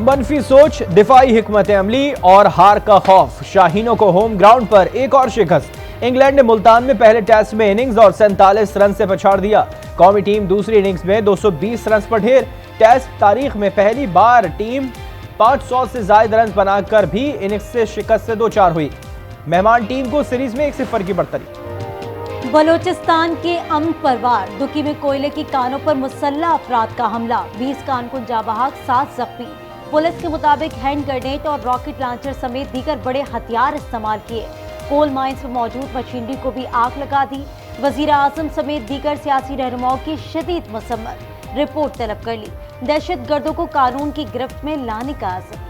मनफी सोच, दिफाई हिकमत अमली और हार का खौफ। शाहीनों को होम ग्राउंड पर एक और शिकस्त। इंग्लैंड ने मुल्तान में पहले टेस्ट में इनिंग्स और 47 रन से पछाड़ दिया। कौमी टीम दूसरी इनिंग्स में 220 रन पर ढेर। टेस्ट तारीख में पहली बार टीम 500 से ज्यादा रन बनाकर भी इनिंग्स से शिकस्त से दो चार हुई। मेहमान टीम को सीरीज में 1-0 की बढ़तरी। बलोचिस्तान के अमन परवार दुकी में कोयले की कानों पर मुसल्लह अफराद का हमला, 20 कारकुन जाबाहक, 7 जख्मी। पुलिस के मुताबिक हैंड ग्रेनेड और रॉकेट लॉन्चर समेत दीगर बड़े हथियार इस्तेमाल किए। कोल माइंस में मौजूद मशीनरी को भी आग लगा दी। वजीर आजम समेत दीगर सियासी रहनुमाओं की शदीद मसम्मत, रिपोर्ट तलब कर ली। दहशत गर्दों को कानून की गिरफ्त में लाने का आज़म।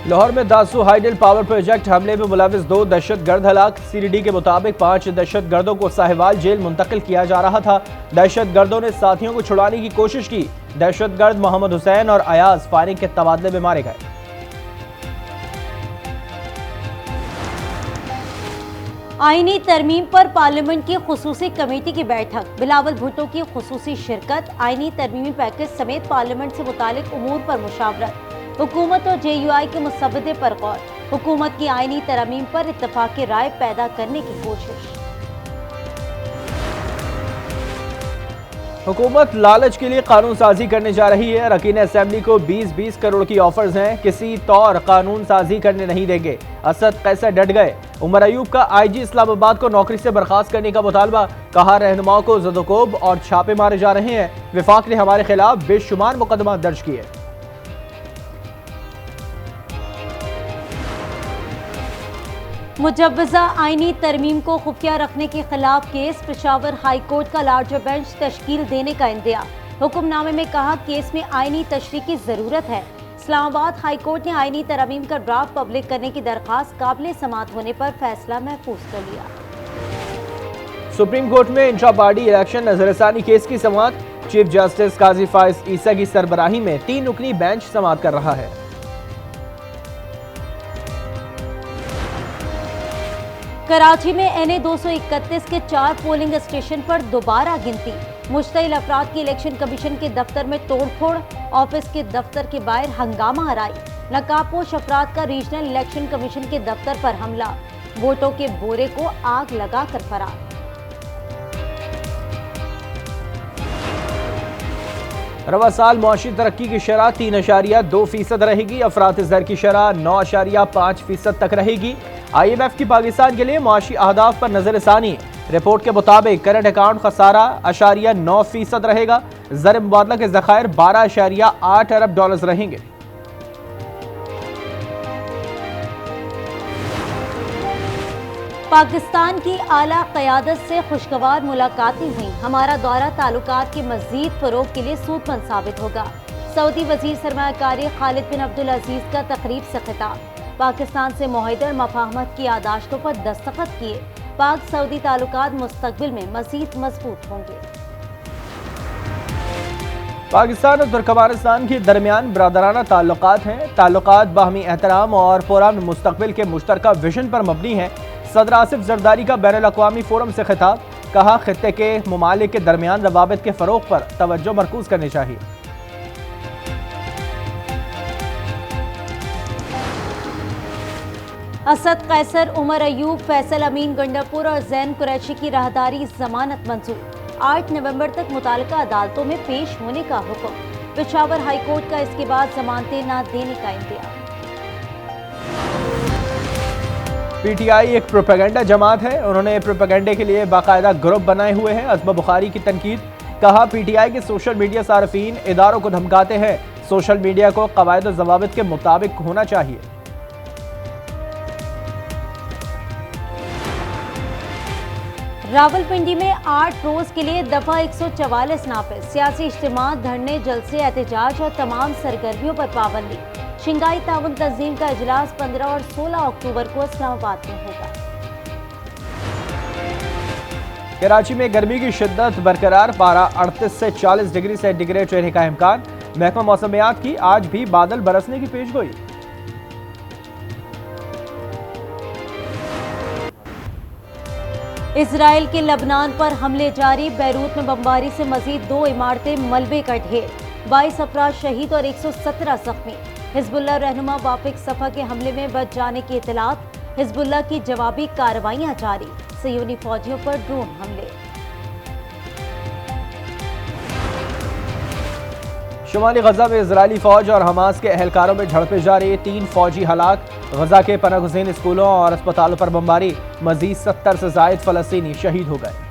लाहौर में दासू हाइडल पावर प्रोजेक्ट हमले में मुलविस 2 दहशतगर्द हलाक। सीडीडी के मुताबिक 5 दहशतगर्दों को साहिवाल जेल मुंतकिल किया जा रहा था। दहशतगर्दों ने साथियों को छुड़ाने की कोशिश की। दहशतगर्द मोहम्मद हुसैन और अयाज फायरिंग के तबादले में मारे गए। आईनी तरमीम पर पार्लियामेंट की खुसूसी कमेटी की बैठक, बिलावल भुट्टो की खुसूसी शिरकत। आईनी तरमीमी पैकेज समेत पार्लियामेंट से मुतालिक उमूर पर मुशावरत। हुकूमत और JUI के मुसव्वदे पर गौर। हुकूमत की आईनी तरमीम पर इत्तफाक़ राय पैदा करने की कोशिश। हुकूमत लालच के लिए कानून साजी करने जा रही है। अरकान असेंबली को 20-20 करोड़ की ऑफर्स हैं, किसी तौर कानून साजी करने नहीं देंगे। असद कैसर डट गए। उमर अयूब का IG इस्लामाबाद को नौकरी से बर्खास्त करने का मुतालबा। कहा रहनुमाओं को ज़दोकोब और छापे मारे जा रहे हैं। विफाक ने हमारे खिलाफ बेशुमार मुकदमा दर्ज किए। मुजव्वज़ा आईनी तरमीम को खुफिया रखने के खिलाफ केस। पेशावर हाई कोर्ट का लार्जर बेंच तश्कील देने का इंदिया। हुक्मनामे में कहा केस में आईनी तशरीह की जरूरत है। इस्लामाबाद हाई कोर्ट ने आईनी तरमीम का ड्राफ्ट पब्लिक करने की दरखास्त काबिल समाअत होने पर फैसला महफूज कर लिया। सुप्रीम कोर्ट में इंट्रा पार्टी इलेक्शन नजरसानी केस की समाअत। चीफ जस्टिस काजी फाइज ईसा की सरबराही में 3 रुकनी बेंच समाअत कर रहा है। कराची में NA 231 के 4 पोलिंग स्टेशन पर दोबारा गिनती। मुश्तइल अफराद की इलेक्शन कमीशन के दफ्तर में तोड़फोड़। ऑफिस के दफ्तर के बाहर हंगामा आराई। नकाबपोश अफराद का रीजनल इलेक्शन कमीशन के दफ्तर पर हमला। वोटों के बोरे को आग लगाकर फरार। रवा साल मुआशी तरक्की की शरह 3.2% रहेगी। अफरात ज़र की शरह 9.5% तक रहेगी। IMF की पाकिस्तान के लिए मुआशी अहदाफ पर नजरसानी। रिपोर्ट के मुताबिक करंट अकाउंट खसारा 9% रहेगा। ज़र मुबादला के ज़खायर 12.8 अरब डॉलर रहेंगे। पाकिस्तान की आला क़यादत से खुशगवार मुलाकातें हुई। हमारा दौरा ताल्लुकात के मज़ीद फ़रोग़ के लिए सूदमंद साबित होगा। सऊदी वज़ीर सरमायाकारी खालिद बिन अब्दुल अजीज़ का तकरीब से खिताब। पाकिस्तान से मुआहदे और मफाहमत की यादाश्तों पर दस्तखत किए। पाक सऊदी ताल्लुकात मुस्तक़बिल में मज़ीद मजबूत होंगे। पाकिस्तान और तुर्कमानिस्तान के दरमियान बरादराना ताल्लुकात हैं। ताल्लुकात बाहमी एहतराम और पुरअमन मुस्तक़बिल के मुश्तरका विजन पर मबनी है। सदर आसिफ जरदारी का बैनुल अक़वामी फोरम से खिताब। कहा खित्ते के ममालिक के दरमियान रवाबित के फ़रोग़ पर तवज्जो मरकूज़ करनी चाहिए। असद कैसर, उमर अयूब, फैसल अमीन गंडापुर और जैन कुरैशी की राहदारी जमानत मंजूर। 8 नवंबर तक मुताल्लिका अदालतों में पेश होने का हुक्म। पेशावर हाई कोर्ट का इसके बाद जमानतें न देने का इंतज़ाम। PTI एक प्रोपेगेंडा जमात है। उन्होंने प्रोपेगेंडे के लिए बाकायदा ग्रुप बनाए हुए हैं। अज़मा बुखारी की तनकीद। कहा PTI के सोशल मीडिया सार्फिन इदारों को धमकाते हैं। सोशल मीडिया को क़वाइद और ज़वाबित के मुताबिक होना चाहिए। रावलपिंडी में 8 रोज के लिए दफा 144 नाफिज। सियासी इज्तिमा, धरने, जलसे, एहतजाज और तमाम सरगर्मियों पर पाबंदी। शंघाई ताउन तंजीम का इजलास 15 और 16 अक्टूबर को इस्लामाबाद में होगा। कराची में गर्मी की शिद्दत बरकरार। पारा 38 से 40 डिग्री सेंटीग्रेड रहने का इम्कान। महकमा मौसमियात की आज भी बादल बरसने की पेशगोई। इजराइल के लबनान पर हमले जारी। बैरूत में बमबारी से मजीद 2 इमारतें मलबे का ढेर। 22 अफराद शहीद और 117 जख्मी। हिजबुल्लाह रहनुमा वाफिक सफा के हमले में बच जाने की इतलात। हिजबुल्लाह की जवाबी कार्रवाइयां जारी। सयूनी फौजियों पर ड्रोन हमले। शुमाली गजा में इजरायली फौज और हमास के एहलकारों में झड़पें जारी। 3 फौजी हलाक। गजा के पनागुज़ीन स्कूलों और अस्पतालों पर बमबारी। मजीद 70 से जायद फलस्तीनी शहीद हो गए।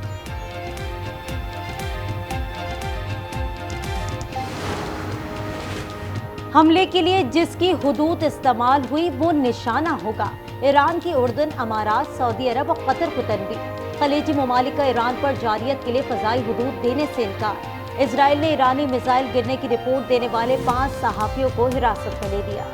हमले के लिए जिसकी हुदूद इस्तेमाल हुई वो निशाना होगा। ईरान की उर्दन, अमारात, सऊदी अरब और कतर को तनबीह। खलीजी ममालिक का ईरान पर जारियत के लिए फजाई हुदूद देने से इनकार। इजराइल ने ईरानी मिसाइल गिरने की रिपोर्ट देने वाले 5 सहाफियों को हिरासत में ले लिया।